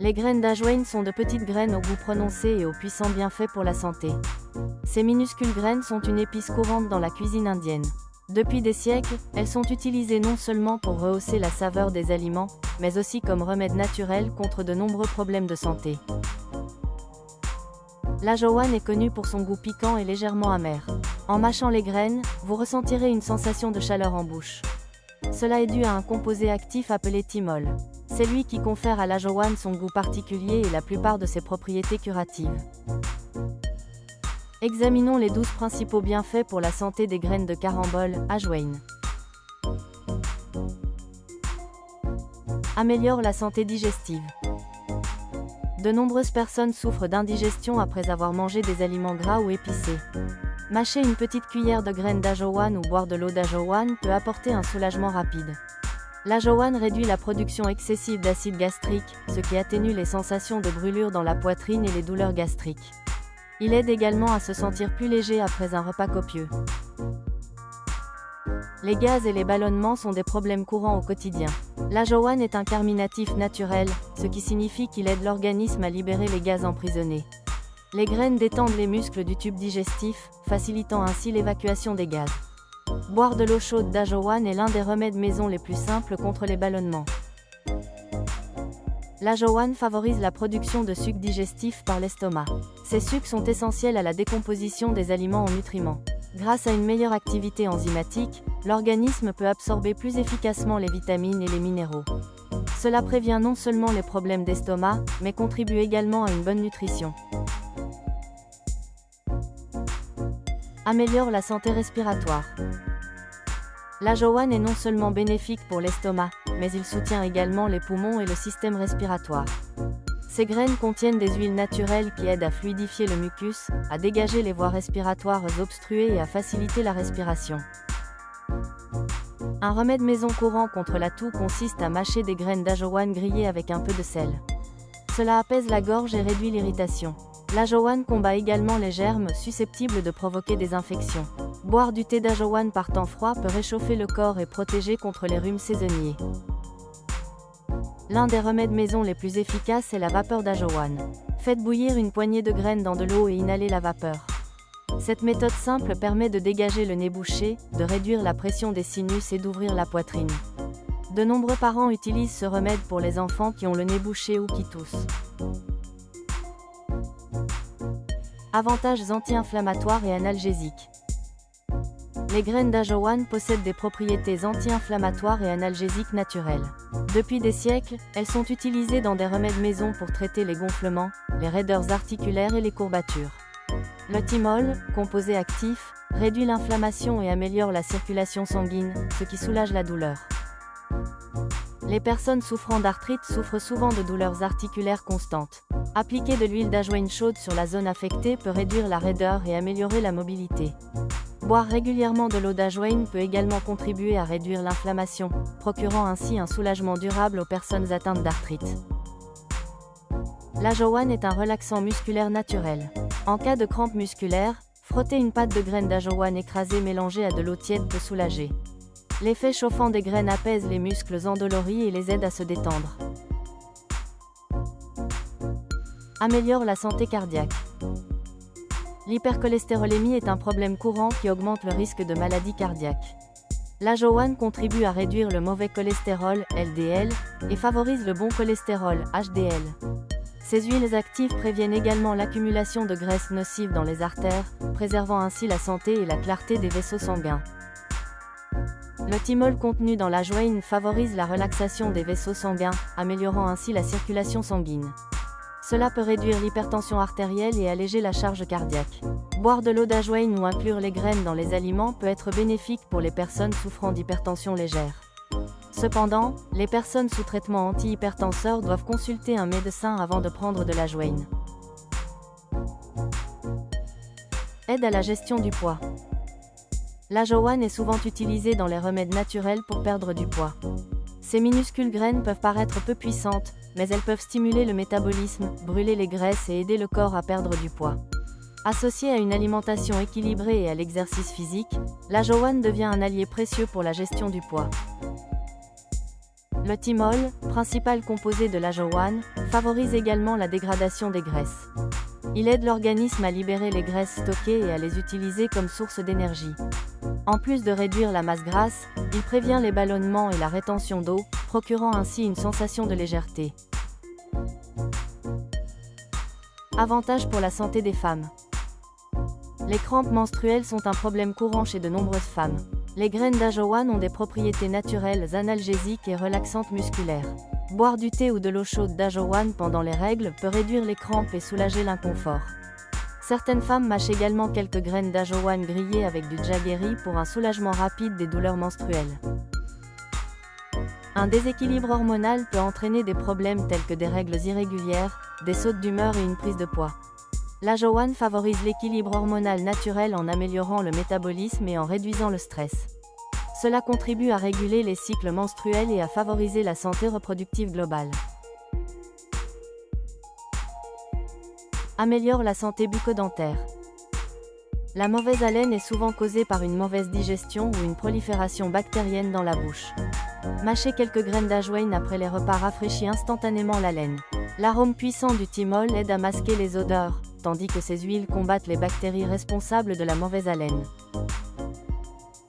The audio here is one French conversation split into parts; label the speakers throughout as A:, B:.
A: Les graines d'ajoine sont de petites graines au goût prononcé et aux puissants bienfaits pour la santé. Ces minuscules graines sont une épice courante dans la cuisine indienne. Depuis des siècles, elles sont utilisées non seulement pour rehausser la saveur des aliments, mais aussi comme remède naturel contre de nombreux problèmes de santé. L'ajowane est connue pour son goût piquant et légèrement amer. En mâchant les graines, vous ressentirez une sensation de chaleur en bouche. Cela est dû à un composé actif appelé thymol. C'est lui qui confère à l'ajowane son goût particulier et la plupart de ses propriétés curatives. Examinons les 12 principaux bienfaits pour la santé des graines de carambole, ajwain. Améliore la santé digestive. De nombreuses personnes souffrent d'indigestion après avoir mangé des aliments gras ou épicés. Mâcher une petite cuillère de graines d'ajowane ou boire de l'eau d'ajowane peut apporter un soulagement rapide. L'ajowane réduit la production excessive d'acide gastrique, ce qui atténue les sensations de brûlure dans la poitrine et les douleurs gastriques. Il aide également à se sentir plus léger après un repas copieux. Les gaz et les ballonnements sont des problèmes courants au quotidien. L'ajowane est un carminatif naturel, ce qui signifie qu'il aide l'organisme à libérer les gaz emprisonnés. Les graines détendent les muscles du tube digestif, facilitant ainsi l'évacuation des gaz. Boire de l'eau chaude d'ajowane est l'un des remèdes maison les plus simples contre les ballonnements. L'ajowane favorise la production de sucs digestifs par l'estomac. Ces sucs sont essentiels à la décomposition des aliments en nutriments. Grâce à une meilleure activité enzymatique, l'organisme peut absorber plus efficacement les vitamines et les minéraux. Cela prévient non seulement les problèmes d'estomac, mais contribue également à une bonne nutrition. Améliore la santé respiratoire. L'ajowane est non seulement bénéfique pour l'estomac, mais il soutient également les poumons et le système respiratoire. Ces graines contiennent des huiles naturelles qui aident à fluidifier le mucus, à dégager les voies respiratoires obstruées et à faciliter la respiration. Un remède maison courant contre la toux consiste à mâcher des graines d'ajowane grillées avec un peu de sel. Cela apaise la gorge et réduit l'irritation. L'ajowane combat également les germes susceptibles de provoquer des infections. Boire du thé d'ajowane par temps froid peut réchauffer le corps et protéger contre les rhumes saisonniers. L'un des remèdes maison les plus efficaces est la vapeur d'ajowane. Faites bouillir une poignée de graines dans de l'eau et inhalez la vapeur. Cette méthode simple permet de dégager le nez bouché, de réduire la pression des sinus et d'ouvrir la poitrine. De nombreux parents utilisent ce remède pour les enfants qui ont le nez bouché ou qui toussent. Avantages anti-inflammatoires et analgésiques. Les graines d'ajowane possèdent des propriétés anti-inflammatoires et analgésiques naturelles. Depuis des siècles, elles sont utilisées dans des remèdes maison pour traiter les gonflements, les raideurs articulaires et les courbatures. Le thymol, composé actif, réduit l'inflammation et améliore la circulation sanguine, ce qui soulage la douleur. Les personnes souffrant d'arthrite souffrent souvent de douleurs articulaires constantes. Appliquer de l'huile d'ajoine chaude sur la zone affectée peut réduire la raideur et améliorer la mobilité. Boire régulièrement de l'eau d'ajoine peut également contribuer à réduire l'inflammation, procurant ainsi un soulagement durable aux personnes atteintes d'arthrite. L'ajowane est un relaxant musculaire naturel. En cas de crampes musculaires, frotter une pâte de graines d'ajowane écrasée mélangée à de l'eau tiède peut soulager. L'effet chauffant des graines apaise les muscles endoloris et les aide à se détendre. Améliore la santé cardiaque. L'hypercholestérolémie est un problème courant qui augmente le risque de maladies cardiaques. L'ajowane contribue à réduire le mauvais cholestérol, LDL, et favorise le bon cholestérol, HDL. Ces huiles actives préviennent également l'accumulation de graisses nocives dans les artères, préservant ainsi la santé et la clarté des vaisseaux sanguins. Le thymol contenu dans l'ajoine favorise la relaxation des vaisseaux sanguins, améliorant ainsi la circulation sanguine. Cela peut réduire l'hypertension artérielle et alléger la charge cardiaque. Boire de l'eau d'ajoine ou inclure les graines dans les aliments peut être bénéfique pour les personnes souffrant d'hypertension légère. Cependant, les personnes sous traitement antihypertenseur doivent consulter un médecin avant de prendre de l'ajoine. Aide à la gestion du poids. L'ajowane est souvent utilisée dans les remèdes naturels pour perdre du poids. Ces minuscules graines peuvent paraître peu puissantes, mais elles peuvent stimuler le métabolisme, brûler les graisses et aider le corps à perdre du poids. Associée à une alimentation équilibrée et à l'exercice physique, l'ajowane devient un allié précieux pour la gestion du poids. Le thymol, principal composé de l'ajowan, favorise également la dégradation des graisses. Il aide l'organisme à libérer les graisses stockées et à les utiliser comme source d'énergie. En plus de réduire la masse grasse, il prévient les ballonnements et la rétention d'eau, procurant ainsi une sensation de légèreté. Avantages pour la santé des femmes. Les crampes menstruelles sont un problème courant chez de nombreuses femmes. Les graines d'ajowan ont des propriétés naturelles analgésiques et relaxantes musculaires. Boire du thé ou de l'eau chaude d'ajowan pendant les règles peut réduire les crampes et soulager l'inconfort. Certaines femmes mâchent également quelques graines d'ajowan grillées avec du jaggery pour un soulagement rapide des douleurs menstruelles. Un déséquilibre hormonal peut entraîner des problèmes tels que des règles irrégulières, des sautes d'humeur et une prise de poids. L'ajowan favorise l'équilibre hormonal naturel en améliorant le métabolisme et en réduisant le stress. Cela contribue à réguler les cycles menstruels et à favoriser la santé reproductive globale. Améliore la santé bucco-dentaire. La mauvaise haleine est souvent causée par une mauvaise digestion ou une prolifération bactérienne dans la bouche. Mâcher quelques graines d'ajowan après les repas rafraîchit instantanément l'haleine. L'arôme puissant du thymol aide à masquer les odeurs, tandis que ces huiles combattent les bactéries responsables de la mauvaise haleine.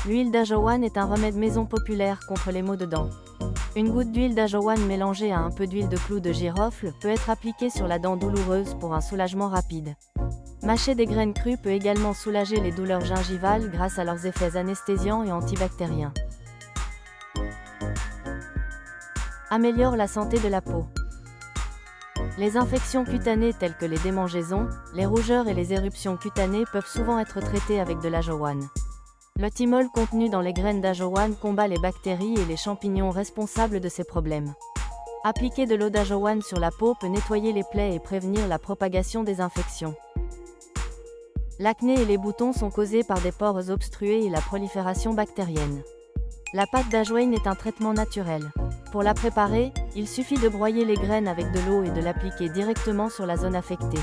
A: L'huile d'ajowan est un remède maison populaire contre les maux de dents. Une goutte d'huile d'ajowan mélangée à un peu d'huile de clou de girofle peut être appliquée sur la dent douloureuse pour un soulagement rapide. Mâcher des graines crues peut également soulager les douleurs gingivales grâce à leurs effets anesthésiants et antibactériens. Améliore la santé de la peau. Les infections cutanées telles que les démangeaisons, les rougeurs et les éruptions cutanées peuvent souvent être traitées avec de l'ajowan. Le thymol contenu dans les graines d'ajowan combat les bactéries et les champignons responsables de ces problèmes. Appliquer de l'eau d'ajowan sur la peau peut nettoyer les plaies et prévenir la propagation des infections. L'acné et les boutons sont causés par des pores obstrués et la prolifération bactérienne. La pâte d'ajowan est un traitement naturel. Pour la préparer, il suffit de broyer les graines avec de l'eau et de l'appliquer directement sur la zone affectée.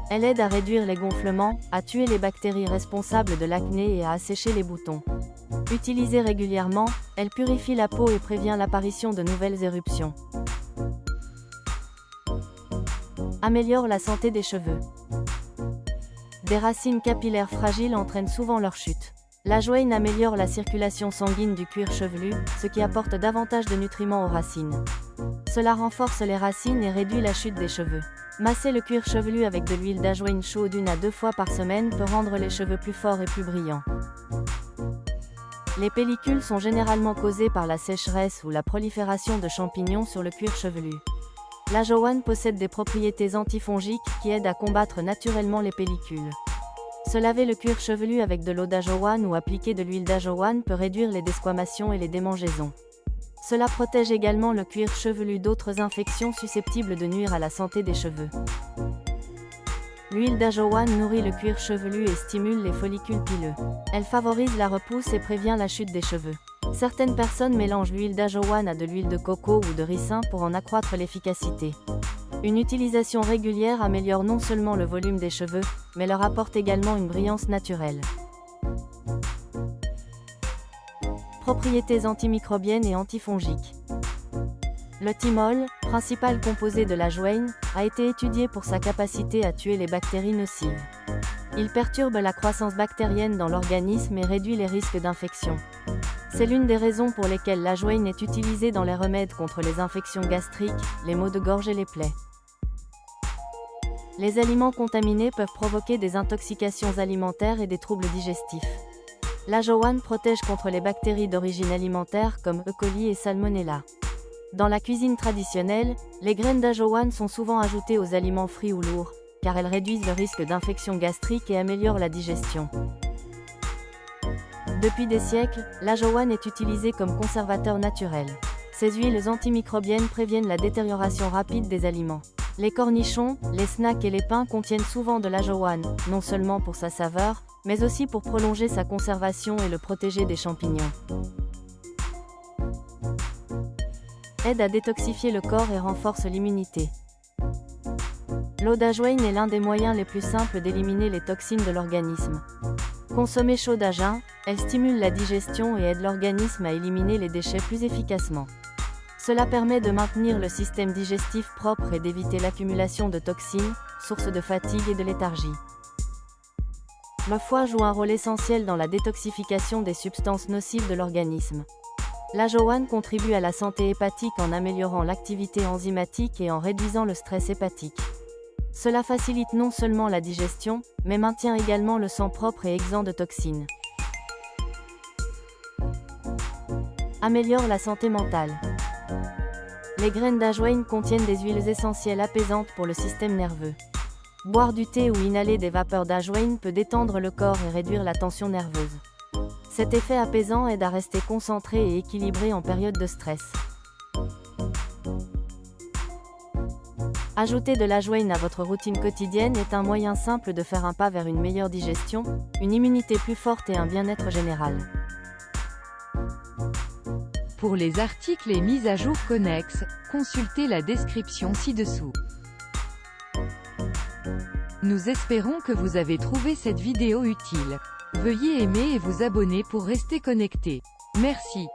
A: Elle aide à réduire les gonflements, à tuer les bactéries responsables de l'acné et à assécher les boutons. Utilisée régulièrement, elle purifie la peau et prévient l'apparition de nouvelles éruptions. Améliore la santé des cheveux. Des racines capillaires fragiles entraînent souvent leur chute. L'ajowan améliore la circulation sanguine du cuir chevelu, ce qui apporte davantage de nutriments aux racines. Cela renforce les racines et réduit la chute des cheveux. Masser le cuir chevelu avec de l'huile d'ajowan chaude 1 à 2 fois par semaine peut rendre les cheveux plus forts et plus brillants. Les pellicules sont généralement causées par la sécheresse ou la prolifération de champignons sur le cuir chevelu. L'ajowan possède des propriétés antifongiques qui aident à combattre naturellement les pellicules. Se laver le cuir chevelu avec de l'eau d'ajowan ou appliquer de l'huile d'ajowan peut réduire les desquamations et les démangeaisons. Cela protège également le cuir chevelu d'autres infections susceptibles de nuire à la santé des cheveux. L'huile d'ajowan nourrit le cuir chevelu et stimule les follicules pileux. Elle favorise la repousse et prévient la chute des cheveux. Certaines personnes mélangent l'huile d'ajowan à de l'huile de coco ou de ricin pour en accroître l'efficacité. Une utilisation régulière améliore non seulement le volume des cheveux, mais leur apporte également une brillance naturelle. Propriétés antimicrobiennes et antifongiques. Le thymol, principal composé de l'ajowan, a été étudié pour sa capacité à tuer les bactéries nocives. Il perturbe la croissance bactérienne dans l'organisme et réduit les risques d'infection. C'est l'une des raisons pour lesquelles l'ajowan est utilisé dans les remèdes contre les infections gastriques, les maux de gorge et les plaies. Les aliments contaminés peuvent provoquer des intoxications alimentaires et des troubles digestifs. L'ajowan protège contre les bactéries d'origine alimentaire comme E. coli et Salmonella. Dans la cuisine traditionnelle, les graines d'ajowan sont souvent ajoutées aux aliments frits ou lourds, car elles réduisent le risque d'infection gastrique et améliorent la digestion. Depuis des siècles, l'ajowan est utilisé comme conservateur naturel. Ces huiles antimicrobiennes préviennent la détérioration rapide des aliments. Les cornichons, les snacks et les pains contiennent souvent de l'ajowan, non seulement pour sa saveur, mais aussi pour prolonger sa conservation et le protéger des champignons. Aide à détoxifier le corps et renforce l'immunité. L'eau d'ajowan est l'un des moyens les plus simples d'éliminer les toxines de l'organisme. Consommée chaude à jeun, elle stimule la digestion et aide l'organisme à éliminer les déchets plus efficacement. Cela permet de maintenir le système digestif propre et d'éviter l'accumulation de toxines, source de fatigue et de léthargie. Le foie joue un rôle essentiel dans la détoxification des substances nocives de l'organisme. L'AJO1 contribue à la santé hépatique en améliorant l'activité enzymatique et en réduisant le stress hépatique. Cela facilite non seulement la digestion, mais maintient également le sang propre et exempt de toxines. Améliore la santé mentale. Les graines d'ajwain contiennent des huiles essentielles apaisantes pour le système nerveux. Boire du thé ou inhaler des vapeurs d'ajwain peut détendre le corps et réduire la tension nerveuse. Cet effet apaisant aide à rester concentré et équilibré en période de stress. Ajouter de l'ajwain à votre routine quotidienne est un moyen simple de faire un pas vers une meilleure digestion, une immunité plus forte et un bien-être général.
B: Pour les articles et mises à jour connexes, consultez la description ci-dessous. Nous espérons que vous avez trouvé cette vidéo utile. Veuillez aimer et vous abonner pour rester connecté. Merci.